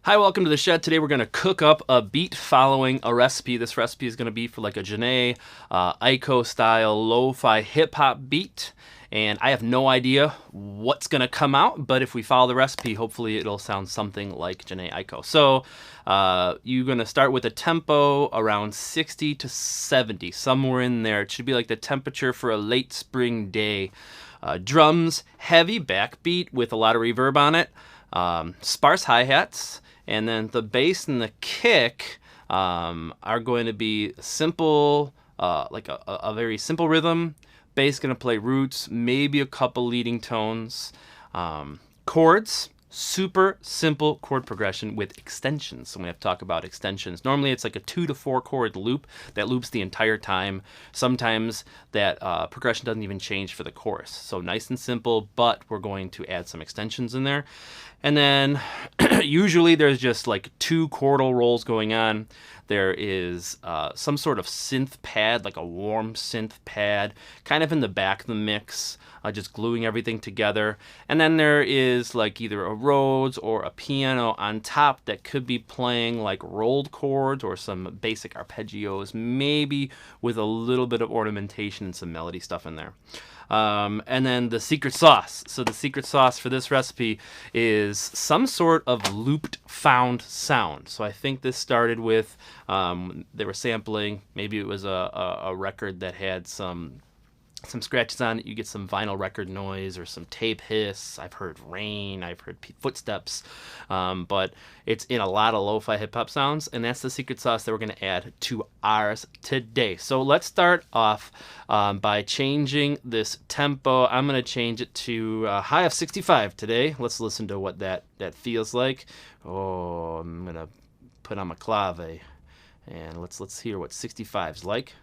Hi, welcome to the shed. Today we're going to cook up a beat following a recipe. This recipe is going to be for like a Jhene Aiko style lo-fi hip hop beat. And I have no idea what's going to come out, but if we follow the recipe, hopefully it'll sound something like Jhene Aiko. So you're going to start with a tempo around 60 to 70, somewhere in there. It should be like the temperature for a late spring day. Drums, heavy backbeat with a lot of reverb on it. Sparse hi-hats. And then the bass and the kick are going to be simple, like a very simple rhythm. Bass going to play roots, maybe a couple leading tones. Chords, super simple chord progression with extensions. So we have to talk about extensions. Normally it's like a 2 to 4 chord loop that loops the entire time. Sometimes that progression doesn't even change for the chorus. So nice and simple, but we're going to add some extensions in there. And then usually there's just like 2 chordal rolls going on. There is some sort of synth pad, like a warm synth pad, kind of in the back of the mix, just gluing everything together. And then there is like either a Rhodes or a piano on top that could be playing like rolled chords or some basic arpeggios, maybe with a little bit of ornamentation and some melody stuff in there. And then the secret sauce. So the secret sauce for this recipe is some sort of looped found sound. So I think this started with, they were sampling, maybe it was a record that had some scratches on it. You get some vinyl record noise or some tape hiss. I've heard rain, I've heard footsteps, but it's in a lot of lo-fi hip-hop sounds, and that's the secret sauce that we're going to add to ours today. So let's start off by changing this tempo. I'm going to change it to a high of 65 today. Let's listen to what that feels like. Oh, I'm going to put on my clave, and let's hear what 65 is like.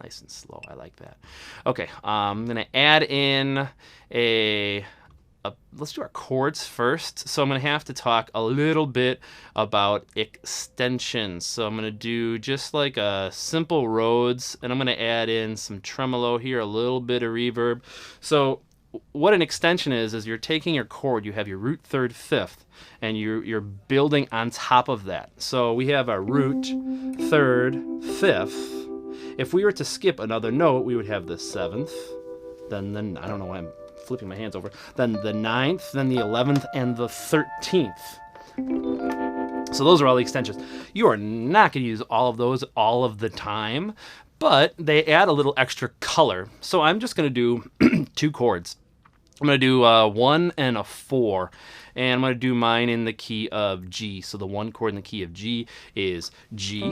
Nice and slow. I like that. Okay, I'm going to add in let's do our chords first. So I'm going to have to talk a little bit about extensions. So I'm going to do just like a simple Rhodes, and I'm going to add in some tremolo here, a little bit of reverb. So what an extension is you're taking your chord, you have your root, third, fifth, and you're building on top of that. So we have our root, third, fifth. If we were to skip another note, we would have the 7th, then I don't know why I'm flipping my hands over, then the 9th, then the 11th, and the 13th. So those are all the extensions. You are not going to use all of those all of the time, but they add a little extra color. So I'm just going to do 2 chords. I'm going to do 1 and a 4, and I'm going to do mine in the key of G. So the 1 chord in the key of G is G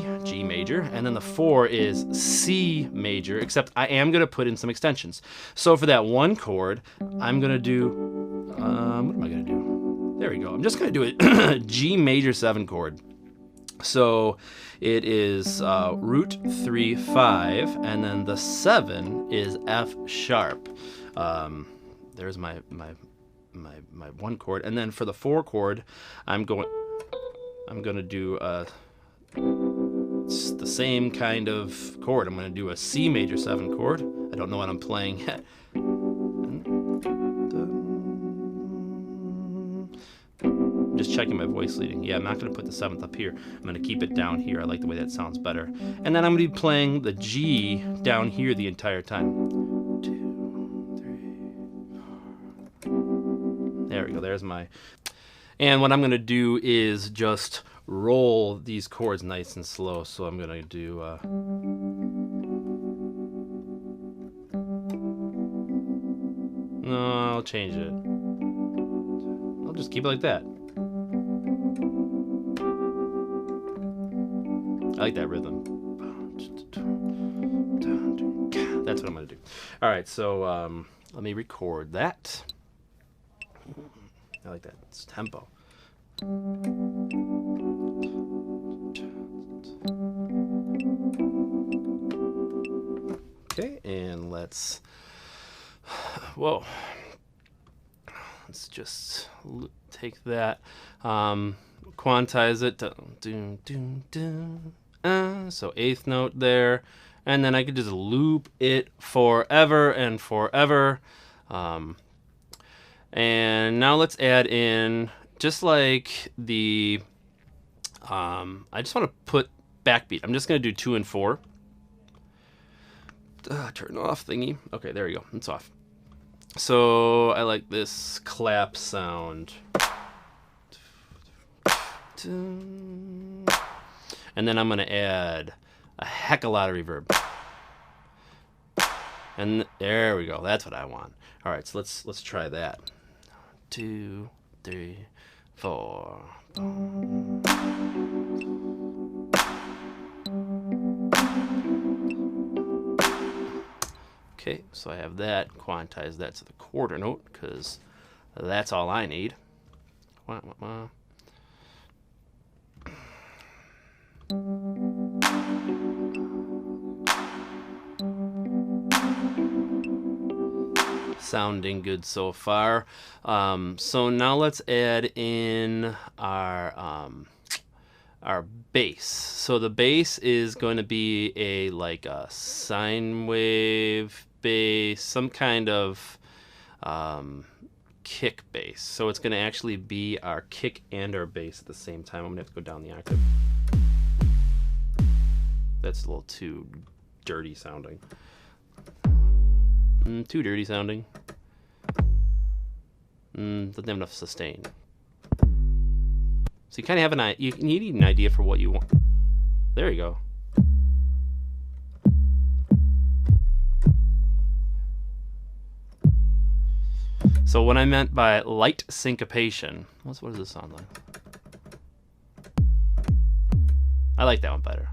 major, and then the 4 is C major, except I am going to put in some extensions. So for that 1 chord, I'm going to do, what am I going to do? There we go. I'm just going to do a G major 7 chord. So it is root 3, 5, and then the 7 is F sharp. There's my 1 chord, and then for the 4 chord, I'm going to do the same kind of chord. I'm going to do a C major 7 chord. I don't know what I'm playing yet. Just checking my voice leading. Yeah, I'm not going to put the 7th up here. I'm going to keep it down here. I like the way that sounds better. And then I'm going to be playing the G down here the entire time. There we go, there's my... And what I'm going to do is just roll these chords nice and slow. So I'm going to do... No, I'll change it. I'll just keep it like that. I like that rhythm. That's what I'm going to do. All right, so let me record that. I like that. It's tempo. Okay, and let's... Whoa. Let's just take that, quantize it. So 8th note there. And then I could just loop it forever and forever. And now let's add in just like the, I just want to put backbeat. I'm just going to do 2 and 4. Turn off thingy. Okay, there we go. It's off. So I like this clap sound. And then I'm going to add a heck of a lot of reverb. And there we go. That's what I want. All right, so let's try that. 2, 3, 4. Okay, so I have that. Quantize that to the quarter note because that's all I need. Sounding good so far. So now let's add in our bass. So the bass is going to be a like a sine wave bass, some kind of kick bass. So it's going to actually be our kick and our bass at the same time. I'm going to have to go down the octave. That's a little too dirty sounding. Too dirty sounding. Doesn't have enough sustain. So you kind of have an you need an idea for what you want. There you go. So what I meant by light syncopation, what does this sound like? I like that one better.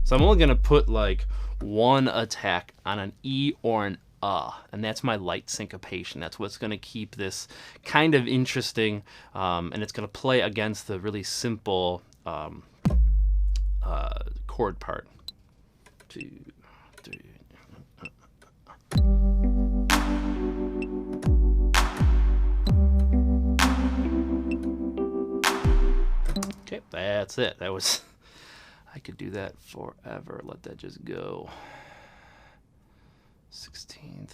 So I'm only gonna put like one attack on an E or an and that's my light syncopation. That's what's going to keep this kind of interesting, and it's going to play against the really simple chord part. 2, 3. Okay, that's it. That was. I could do that forever. Let that just go. 16th.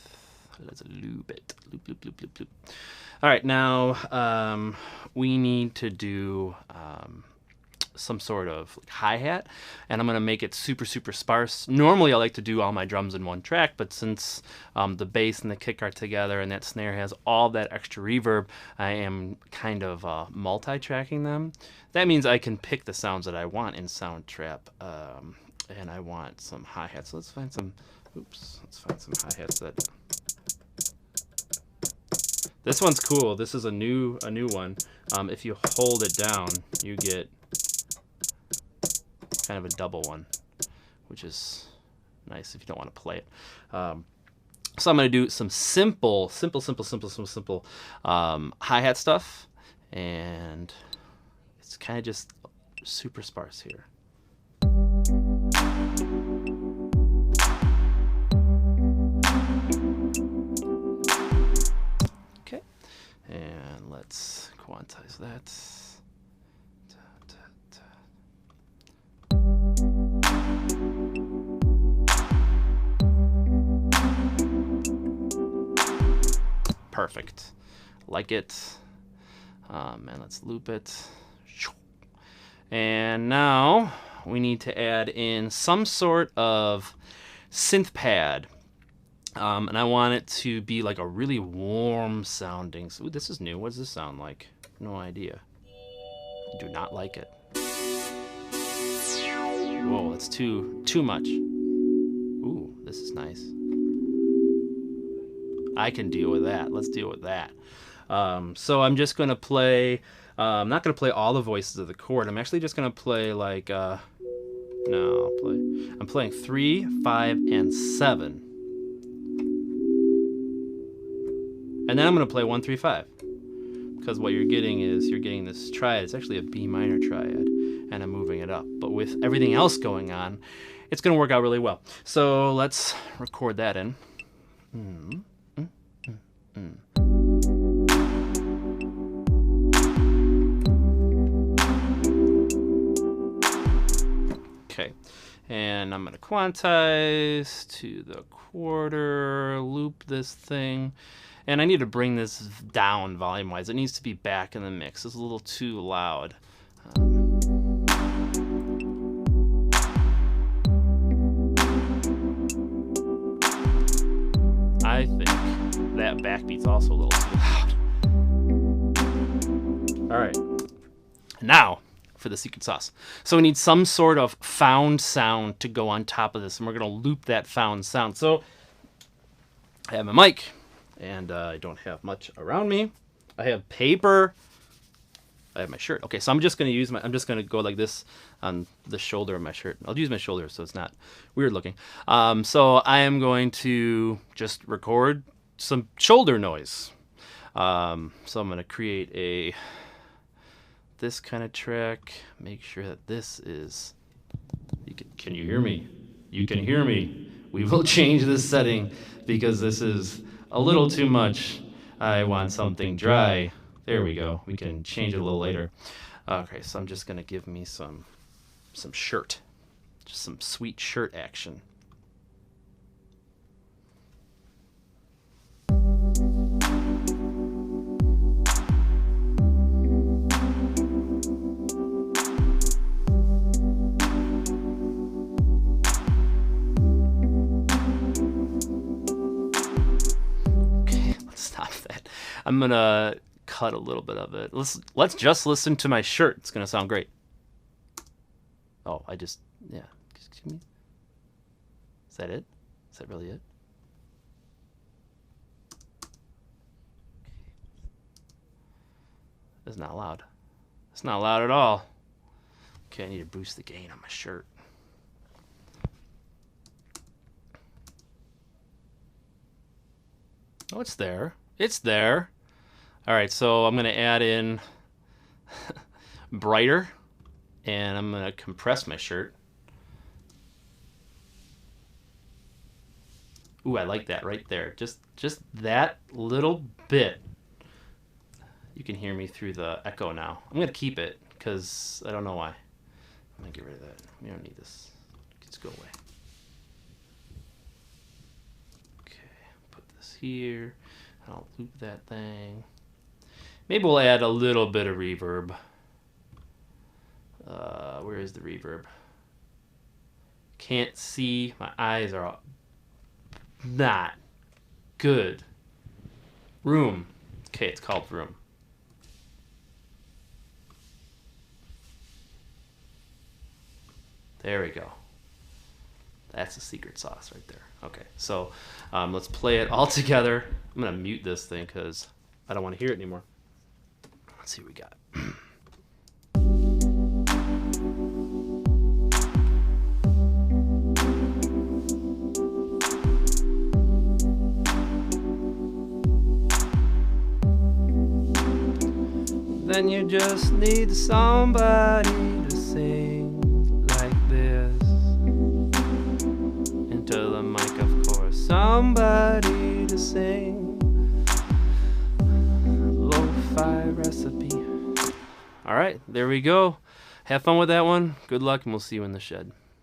Let's loop it. Loop, loop, loop, loop, loop. All right, now we need to do some sort of hi-hat, and I'm going to make it super, super sparse. Normally, I like to do all my drums in one track, but since the bass and the kick are together and that snare has all that extra reverb, I am kind of multi-tracking them. That means I can pick the sounds that I want in Soundtrap, and I want some hi-hats. So let's find some... Oops, let's find some hi-hats that... This one's cool. This is a new one. If you hold it down, you get kind of a double one, which is nice if you don't want to play it. So I'm going to do some simple hi-hat stuff, and it's kind of just super sparse here. And let's quantize that. Perfect. Like it. And let's loop it. And now we need to add in some sort of synth pad. And I want it to be like a really warm sounding. So, ooh, this is new. What does this sound like? No idea. Do not like it. Whoa, that's too much. Ooh, this is nice. I can deal with that. Let's deal with that. So I'm just going to play... I'm not going to play all the voices of the chord. I'm actually just going to play like... no, I'm playing 3, 5, and 7. And then I'm going to play 1, 3, 5. Because what you're getting is you're getting this triad. It's actually a B minor triad, and I'm moving it up. But with everything else going on, it's going to work out really well. So let's record that in. Okay, and I'm going to quantize to the quarter, loop this thing, And I need to bring this down volume-wise. It needs to be back in the mix. It's a little too loud. I think that backbeat's also a little too loud. All right. Now for the secret sauce. So we need some sort of found sound to go on top of this, and we're going to loop that found sound. So I have my mic, and I don't have much around me. I have paper. I have my shirt. Okay, so I'm just going to go like this on the shoulder of my shirt. I'll use my shoulder so it's not weird looking. So I am going to just record some shoulder noise. So I'm going to create this kind of track. Make sure that this is, can you hear me? You can hear me. We will change this setting because this is a little too much. I want something dry. There we go. We can change it a little later. Okay, so I'm just gonna give me some shirt, just some sweet shirt action. Okay, let's stop that. I'm gonna cut a little bit of it. Let's just listen to my shirt. It's gonna sound great. Oh, yeah. Excuse me. Is that it? Is that really it? It's not loud. It's not loud at all. Okay, I need to boost the gain on my shirt. Oh, it's there. It's there. All right, so I'm going to add in brighter, and I'm going to compress my shirt. Ooh, I like that right there. Just that little bit. You can hear me through the echo now. I'm going to keep it because I don't know why. I'm going to get rid of that. We don't need this. Just go away. Okay, put this here. I'll loop that thing. Maybe we'll add a little bit of reverb. Where is the reverb? Can't see. My eyes are not good. Room. Okay, it's called room. There we go. That's the secret sauce right there. Okay, so let's play it all together. I'm going to mute this thing because I don't want to hear it anymore. Let's see what we got. Then you just need somebody to sing like this into the mic, of course. Somebody to sing. Lo-fi recipe. All right, there we go. Have fun with that one. Good luck, and we'll see you in the shed.